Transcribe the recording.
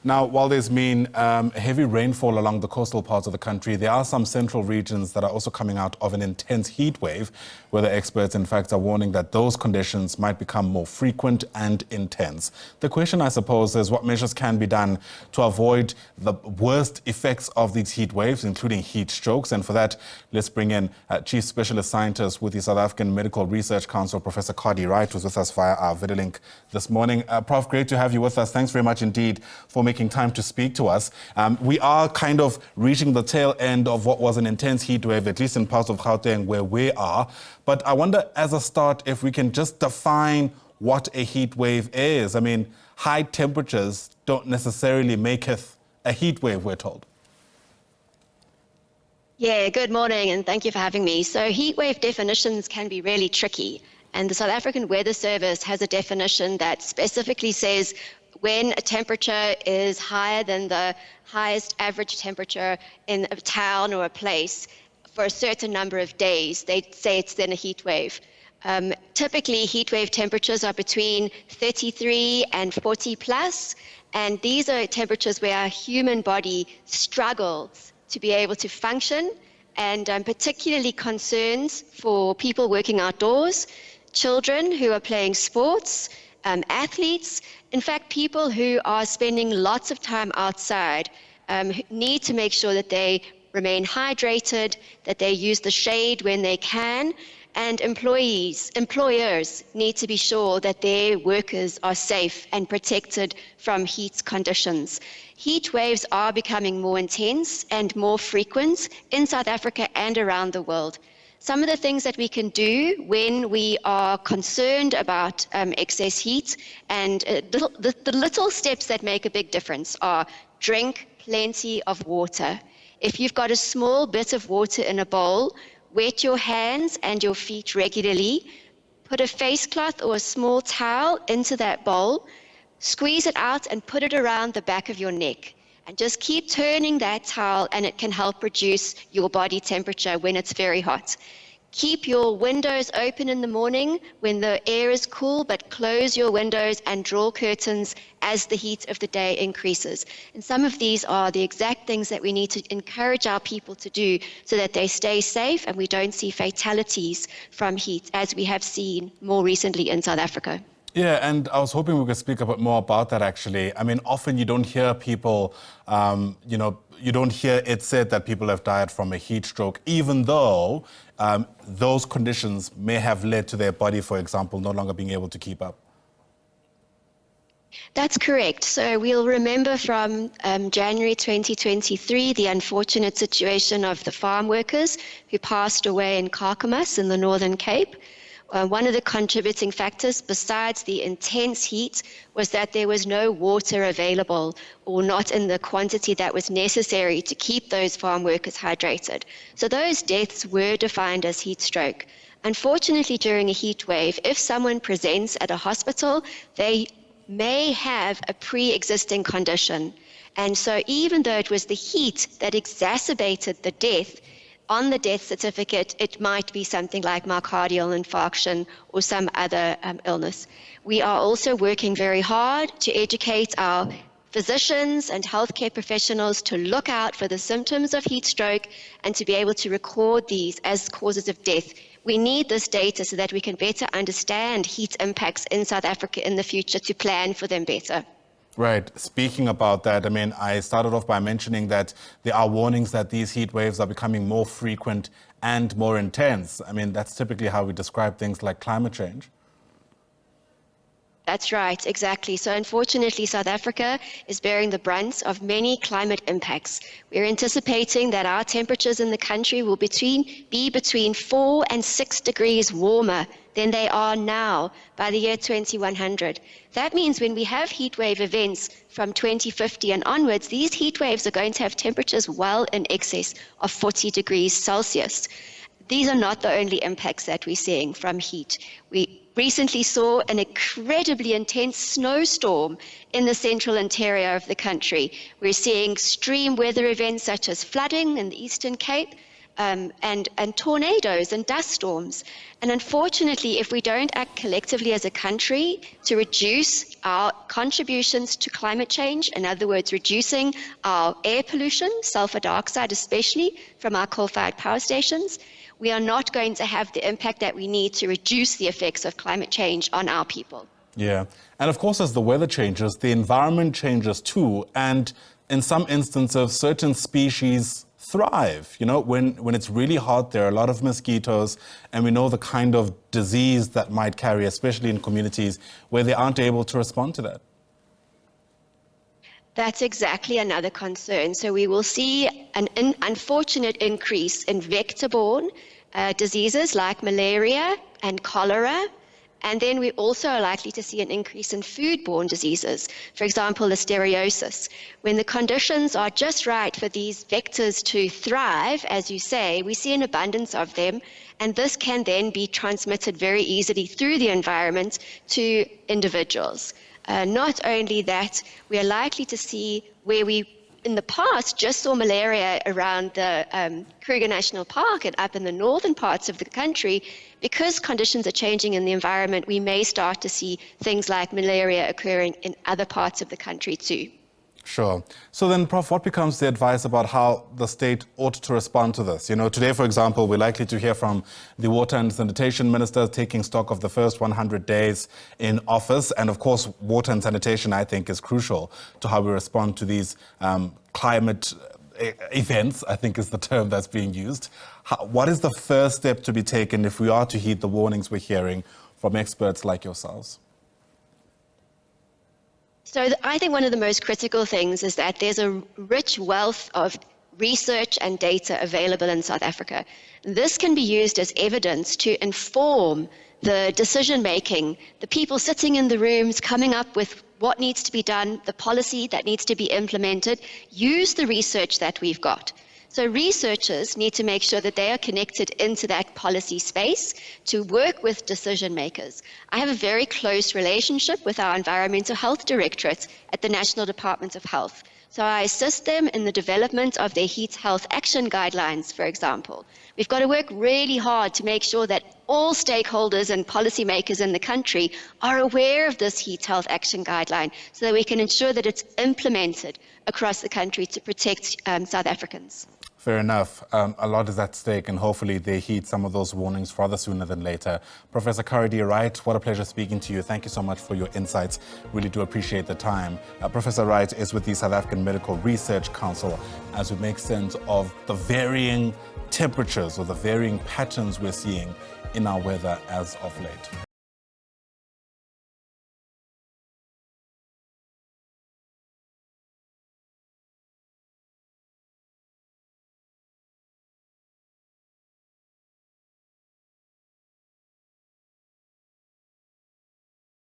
Now, while there's been heavy rainfall along the coastal parts of the country, there are some central regions that are also coming out of an intense heat wave, where the experts, in fact, are warning that those conditions might become more frequent and intense. The question, I suppose, is what measures can be done to avoid the worst effects of these heat waves, including heat strokes. And for that, let's bring in Chief Specialist Scientist with the South African Medical Research Council, Professor Caradee, Wright, who's with us via our video link this morning. Prof, great to have you with us. Thanks very much indeed for making time to speak to us. We are kind of reaching the tail end of what was an intense heat wave, at least in parts of Gauteng where we are. But I wonder, as a start, if we can just define what a heat wave is. I mean, high temperatures don't necessarily make it a heat wave, we're told. Yeah, good morning, and thank you for having me. So heat wave definitions can be really tricky, and the South African Weather Service has a definition that specifically says when a temperature is higher than the highest average temperature in a town or a place for a certain number of days, they say it's then a heat wave. Typically, heat wave temperatures are between 33 and 40 plus, and these are temperatures where our human body struggles to be able to function, and particularly concerns for people working outdoors, children who are playing sports, athletes, in fact, people who are spending lots of time outside need to make sure that they remain hydrated, that they use the shade when they can, and employers need to be sure that their workers are safe and protected from heat conditions. Heat waves are becoming more intense and more frequent in South Africa and around the world. Some of the things that we can do when we are concerned about excess heat, and the little steps that make a big difference are drink plenty of water. If you've got a small bit of water in a bowl, wet your hands and your feet regularly, put a face cloth or a small towel into that bowl, squeeze it out and put it around the back of your neck. And just keep turning that towel, and it can help reduce your body temperature when it's very hot. Keep your windows open in the morning when the air is cool, but close your windows and draw curtains as the heat of the day increases. And some of these are the exact things that we need to encourage our people to do so that they stay safe and we don't see fatalities from heat, as we have seen more recently in South Africa. Yeah, and I was hoping we could speak a bit more about that, actually. I mean, often you don't hear people, you don't hear it said that people have died from a heat stroke, even though those conditions may have led to their body, for example, no longer being able to keep up. That's correct. So we'll remember from January 2023, the unfortunate situation of the farm workers who passed away in Kakamas in the Northern Cape. One of the contributing factors, besides the intense heat, was that there was no water available, or not in the quantity that was necessary to keep those farm workers hydrated. So those deaths were defined as heat stroke. Unfortunately, during a heat wave, if someone presents at a hospital, they may have a pre-existing condition. And so even though it was the heat that exacerbated the death, on the death certificate, it might be something like myocardial infarction or some other illness. We are also working very hard to educate our physicians and healthcare professionals to look out for the symptoms of heat stroke and to be able to record these as causes of death. We need this data so that we can better understand heat impacts in South Africa in the future to plan for them better. Right. Speaking about that, I mean, I started off by mentioning that there are warnings that these heat waves are becoming more frequent and more intense. I mean, that's typically how we describe things like climate change. That's right, exactly. So unfortunately, South Africa is bearing the brunt of many climate impacts. We're anticipating that our temperatures in the country will be between 4 and 6 degrees warmer than they are now by the year 2100. That means when we have heat wave events from 2050 and onwards, these heat waves are going to have temperatures well in excess of 40 degrees Celsius. These are not the only impacts that we're seeing from heat. We recently saw an incredibly intense snowstorm in the central interior of the country. We're seeing extreme weather events such as flooding in the Eastern Cape, and tornadoes and dust storms. And unfortunately, if we don't act collectively as a country to reduce our contributions to climate change, in other words, reducing our air pollution, sulfur dioxide especially, from our coal-fired power stations, we are not going to have the impact that we need to reduce the effects of climate change on our people. Yeah. And of course, as the weather changes, the environment changes too. And in some instances, certain species thrive. You know, when it's really hot, there are a lot of mosquitoes, and we know the kind of disease that might carry, especially in communities where they aren't able to respond to that. That's exactly another concern. So we will see an unfortunate increase in vector-borne diseases like malaria and cholera. And then we also are likely to see an increase in foodborne diseases, for example, listeriosis. When the conditions are just right for these vectors to thrive, as you say, we see an abundance of them, and this can then be transmitted very easily through the environment to individuals. Not only that, we are likely to see where we in the past just saw malaria around the Kruger National Park and up in the northern parts of the country. Because conditions are changing in the environment, we may start to see things like malaria occurring in other parts of the country too. Sure. So then, Prof, what becomes the advice about how the state ought to respond to this? You know, today, for example, we're likely to hear from the Water and Sanitation Minister taking stock of the first 100 days in office. And of course, water and sanitation, I think, is crucial to how we respond to these climate events, I think is the term that's being used. What is the first step to be taken if we are to heed the warnings we're hearing from experts like yourselves? So I think one of the most critical things is that there's a rich wealth of research and data available in South Africa. This can be used as evidence to inform the decision-making, the people sitting in the rooms coming up with what needs to be done, the policy that needs to be implemented. Use the research that we've got. So researchers need to make sure that they are connected into that policy space to work with decision makers. I have a very close relationship with our Environmental Health Directorate at the National Department of Health. So I assist them in the development of their heat health action guidelines, for example. We've got to work really hard to make sure that all stakeholders and policymakers in the country are aware of this heat health action guideline so that we can ensure that it's implemented across the country to protect South Africans. Fair enough. A lot is at stake, and hopefully they heed some of those warnings rather sooner than later. Professor Caradee, Wright, what a pleasure speaking to you. Thank you so much for your insights. Really do appreciate the time. Professor Wright is with the South African Medical Research Council as we make sense of the varying temperatures or the varying patterns we're seeing in our weather as of late.